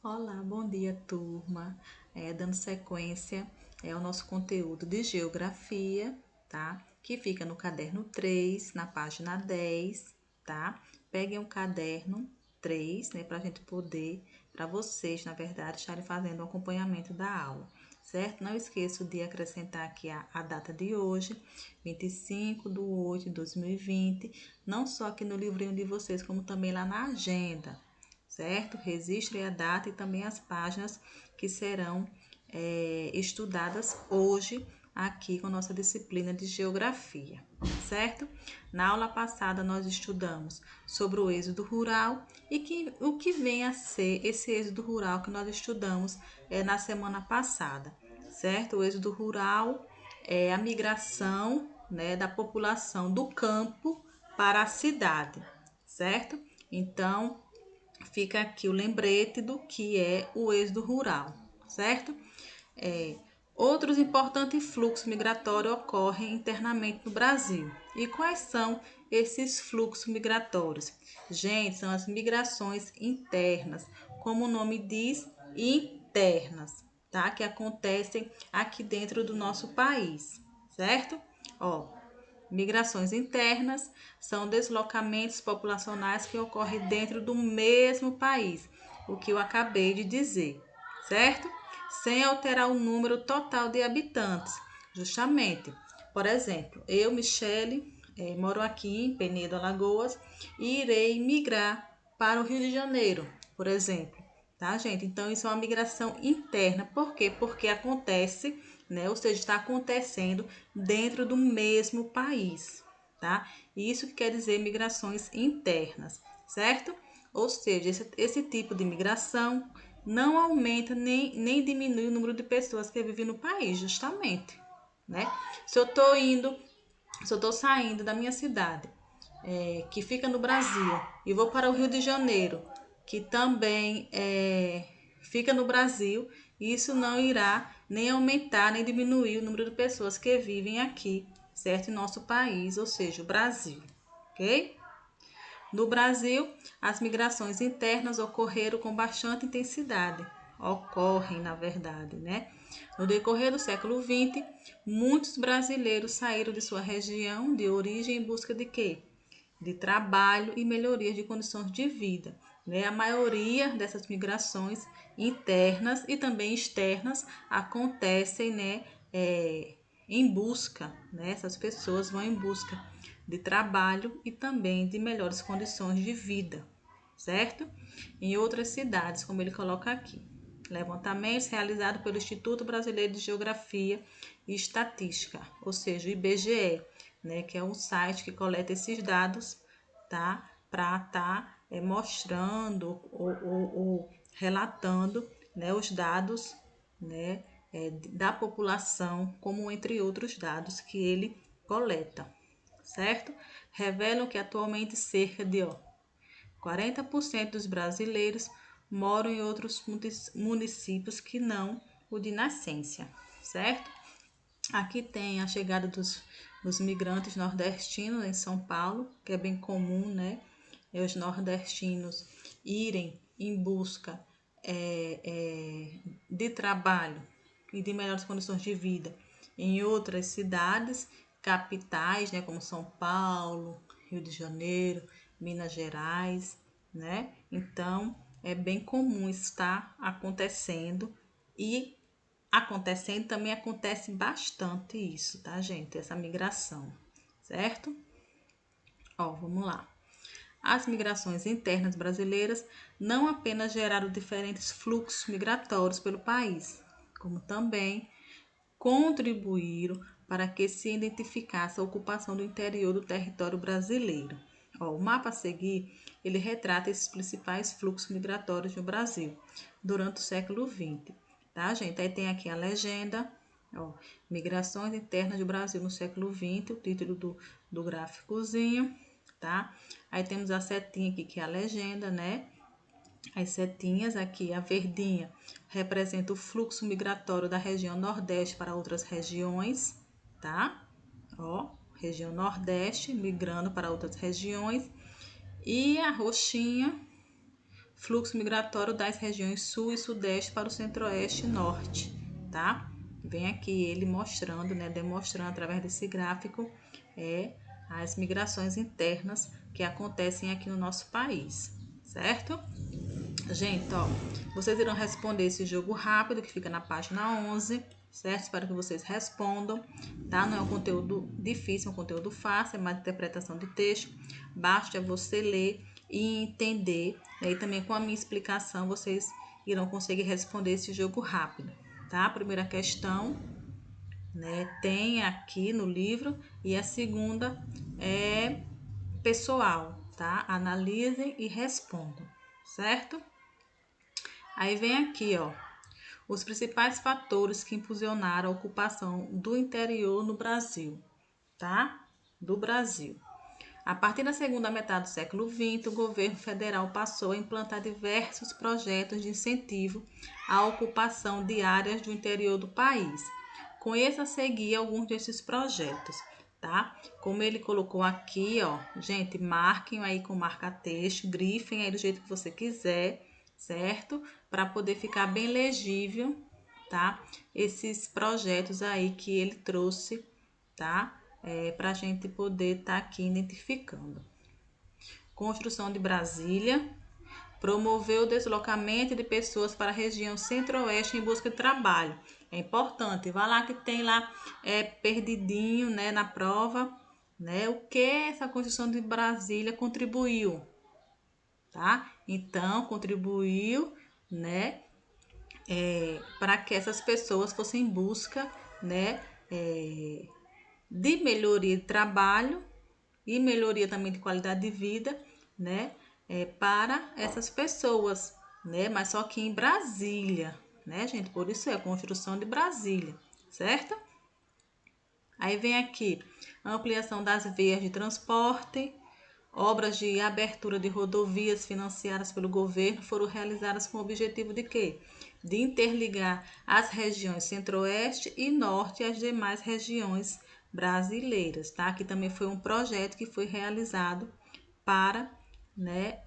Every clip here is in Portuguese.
Olá, bom dia, turma. Dando sequência ao nosso conteúdo de geografia, tá? Que fica no caderno 3, na página 10, tá? Peguem o caderno 3, né, para vocês, na verdade, estarem fazendo o acompanhamento da aula, certo? Não esqueço de acrescentar aqui a data de hoje, 25/8/2020, não só aqui no livrinho de vocês, como também lá na agenda, certo? Registre a data e também as páginas que serão estudadas hoje aqui com nossa disciplina de geografia, certo? Na aula passada nós estudamos sobre o êxodo rural e o que vem a ser esse êxodo rural que nós estudamos na semana passada, certo? O êxodo rural é a migração, né, da população do campo para a cidade, certo? Então, fica aqui o lembrete do que é o êxodo rural, certo? É, Outros importantes fluxos migratórios ocorrem internamente no Brasil. E quais são esses fluxos migratórios? Gente, são as migrações internas, como o nome diz, internas, tá? Que acontecem aqui dentro do nosso país, certo? Ó, migrações internas são deslocamentos populacionais que ocorrem dentro do mesmo país, o que eu acabei de dizer, certo? Sem alterar o número total de habitantes, justamente. Por exemplo, eu, Michele, moro aqui em Penedo, Alagoas, e irei migrar para o Rio de Janeiro, por exemplo. Tá, gente? Então, isso é uma migração interna. Por quê? Porque acontece, né? Ou seja, está acontecendo dentro do mesmo país, tá? Isso que quer dizer migrações internas, certo? Ou seja, esse tipo de migração não aumenta nem diminui o número de pessoas que vivem no país, justamente, né? Se eu estou indo, se eu estou saindo da minha cidade, que fica no Brasil, e vou para o Rio de Janeiro, que também fica no Brasil, isso não irá nem aumentar nem diminuir o número de pessoas que vivem aqui, certo? Em nosso país, ou seja, o Brasil, ok? No Brasil, as migrações internas ocorreram com bastante intensidade. Ocorrem, na verdade, né? No decorrer do século XX, muitos brasileiros saíram de sua região de origem em busca de quê? De trabalho e melhorias de condições de vida, né? A maioria dessas migrações internas e também externas acontecem, né, em busca, né? Essas pessoas vão em busca de trabalho e também de melhores condições de vida, certo? Em outras cidades, como ele coloca aqui. Levantamentos realizados pelo Instituto Brasileiro de Geografia e Estatística, ou seja, o IBGE, né, que é um site que coleta esses dados, tá? Para estar mostrando ou relatando, né, os dados, né, da população, como entre outros dados que ele coleta, certo? Revelam que atualmente cerca de 40% dos brasileiros moram em outros municípios que não o de nascença, certo? Aqui tem a chegada dos migrantes nordestinos em São Paulo, que é bem comum, né? Os nordestinos irem em busca de trabalho e de melhores condições de vida em outras cidades, capitais, né? Como São Paulo, Rio de Janeiro, Minas Gerais, né? Então, é bem comum estar acontecendo e também acontece bastante isso, tá, gente? Essa migração, certo? Ó, vamos lá. As migrações internas brasileiras não apenas geraram diferentes fluxos migratórios pelo país, como também contribuíram para que se identificasse a ocupação do interior do território brasileiro. Ó, o mapa a seguir, ele retrata esses principais fluxos migratórios no Brasil durante o século XX, tá, gente? Aí tem aqui a legenda, ó, Migrações internas do Brasil no século XX, o título do gráficozinho, tá? Aí temos a setinha aqui, que é a legenda, né? As setinhas aqui, a verdinha, representa o fluxo migratório da região Nordeste para outras regiões, tá? Ó, região Nordeste migrando para outras regiões. E a roxinha fluxo migratório das regiões sul e sudeste para o centro-oeste e norte, tá? Vem aqui ele mostrando, né, demonstrando através desse gráfico as migrações internas que acontecem aqui no nosso país, certo? Gente, ó, vocês irão responder esse jogo rápido que fica na página 11, certo? Espero que vocês respondam, tá? Não é um conteúdo difícil, é um conteúdo fácil, é mais interpretação de texto. Basta você ler e entender, né? E também com a minha explicação vocês irão conseguir responder esse jogo rápido, tá? A primeira questão, né, tem aqui no livro e a segunda é pessoal, tá? Analisem e respondam, certo? Aí vem aqui, ó, os principais fatores que impulsionaram a ocupação do interior no Brasil, tá? Do Brasil. A partir da segunda metade do século XX, o governo federal passou a implantar diversos projetos de incentivo à ocupação de áreas do interior do país. Conheça a seguir alguns desses projetos, tá? Como ele colocou aqui, ó, gente, marquem aí com marca-texto, grifem aí do jeito que você quiser, certo? Para poder ficar bem legível, tá? Esses projetos aí que ele trouxe, tá? Para a gente poder estar aqui identificando. Construção de Brasília. Promoveu o deslocamento de pessoas para a região centro-oeste em busca de trabalho. É importante, vai lá que tem lá perdidinho, né, na prova, né, o que essa construção de Brasília contribuiu, tá? Então, contribuiu, né, para que essas pessoas fossem em busca, né, de melhoria de trabalho e melhoria também de qualidade de vida, né, para essas pessoas, né, mas só que em Brasília, né, gente, por isso é a construção de Brasília, certo? Aí vem aqui, ampliação das vias de transporte, obras de abertura de rodovias financiadas pelo governo foram realizadas com o objetivo de quê? De interligar as regiões centro-oeste e norte às demais regiões brasileiras, tá? Aqui também foi um projeto que foi realizado para, né,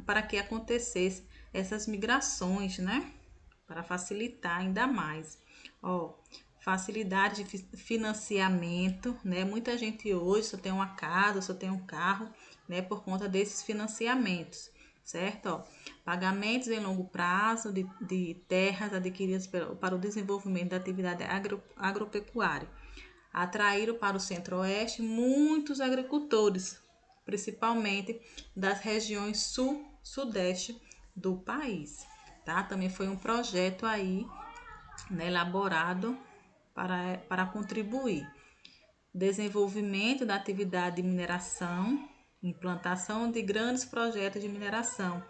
para que acontecesse essas migrações, né? Para facilitar ainda mais. Ó, facilidade de financiamento, né? Muita gente hoje só tem uma casa, só tem um carro, né? Por conta desses financiamentos, certo? Ó, pagamentos em longo prazo de terras adquiridas para o desenvolvimento da atividade agropecuária. Atraíram para o centro-oeste muitos agricultores, principalmente das regiões sul-sudeste do país, tá? Também foi um projeto aí, né, elaborado para contribuir. Desenvolvimento da atividade de mineração, implantação de grandes projetos de mineração,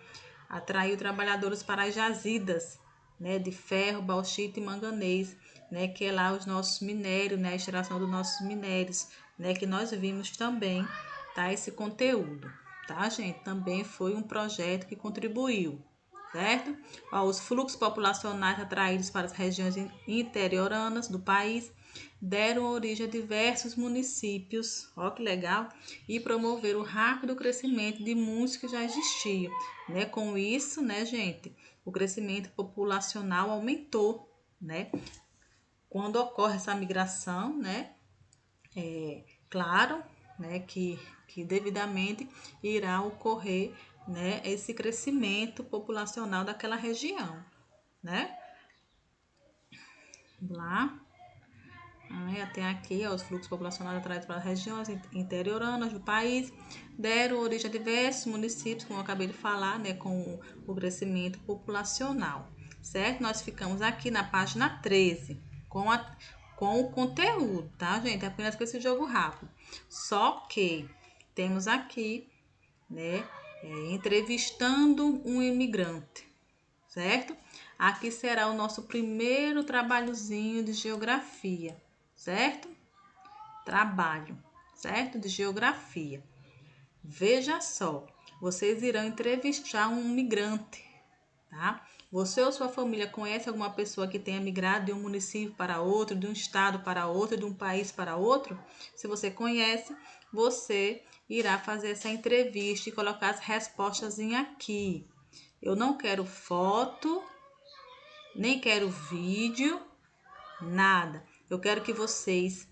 atraiu trabalhadores para as jazidas, né, de ferro, bauxita e manganês, né, que é lá os nossos minérios, né, a extração dos nossos minérios, né, que nós vimos também, tá, esse conteúdo, tá, gente? Também foi um projeto que contribuiu, certo? Ó, os fluxos populacionais atraídos para as regiões interioranas do país deram origem a diversos municípios, ó que legal, e promoveram o rápido crescimento de muitos que já existiam, né? Com isso, né, gente, o crescimento populacional aumentou, né? Quando ocorre essa migração, né, claro, né, que devidamente irá ocorrer, né, esse crescimento populacional daquela região, né? Vamos lá. Até aqui, ó, os fluxos populacionais atraídos para as regiões interioranas do país deram origem a diversos municípios, como eu acabei de falar, né, com o crescimento populacional, certo? Nós ficamos aqui na página 13 com o conteúdo, tá, gente? Apenas com esse jogo rápido. Só que temos aqui, né, entrevistando um imigrante, certo? Aqui será o nosso primeiro trabalhozinho de geografia, certo? Trabalho, certo? De geografia. Veja só, vocês irão entrevistar um migrante, tá? Você ou sua família conhece alguma pessoa que tenha migrado de um município para outro, de um estado para outro, de um país para outro? Se você conhece, você irá fazer essa entrevista e colocar as respostas aqui. Eu não quero foto, nem quero vídeo, nada. Eu quero que vocês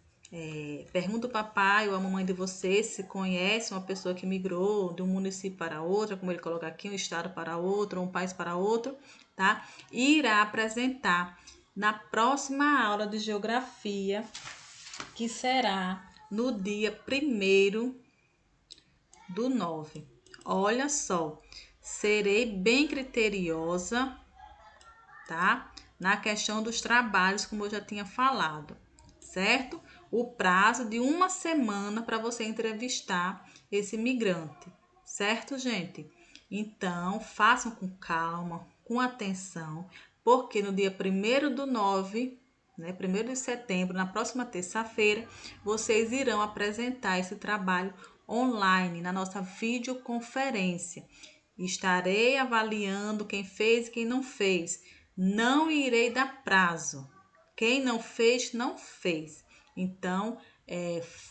perguntem ao papai ou à mamãe de vocês se conhece uma pessoa que migrou de um município para outro, como ele coloca aqui, um estado para outro, um país para outro, tá? E irá apresentar na próxima aula de geografia, que será no dia 1º do 9. Olha só, serei bem criteriosa, tá? Na questão dos trabalhos, como eu já tinha falado, certo? O prazo de 1 semana para você entrevistar esse migrante, certo, gente? Então, façam com calma, com atenção, porque no dia 1º do 9, né, 1º de setembro, na próxima terça-feira, vocês irão apresentar esse trabalho online na nossa videoconferência. Estarei avaliando quem fez e quem não fez. Não irei dar prazo. Quem não fez, não fez. Então,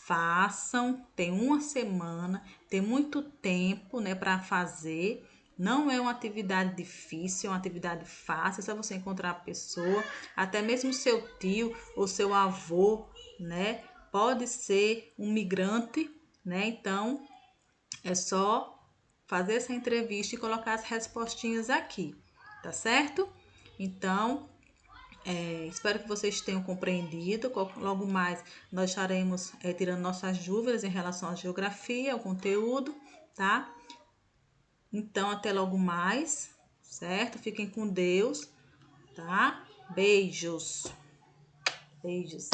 façam, tem 1 semana, tem muito tempo, né, para fazer. Não é uma atividade difícil, é uma atividade fácil, é só você encontrar a pessoa, até mesmo seu tio ou seu avô, né, pode ser um migrante, né, então é só fazer essa entrevista e colocar as respostinhas aqui, tá certo? Então, espero que vocês tenham compreendido. Logo mais nós estaremos tirando nossas dúvidas em relação à geografia, ao conteúdo, tá? Então, até logo mais, certo? Fiquem com Deus, tá? Beijos. Beijos.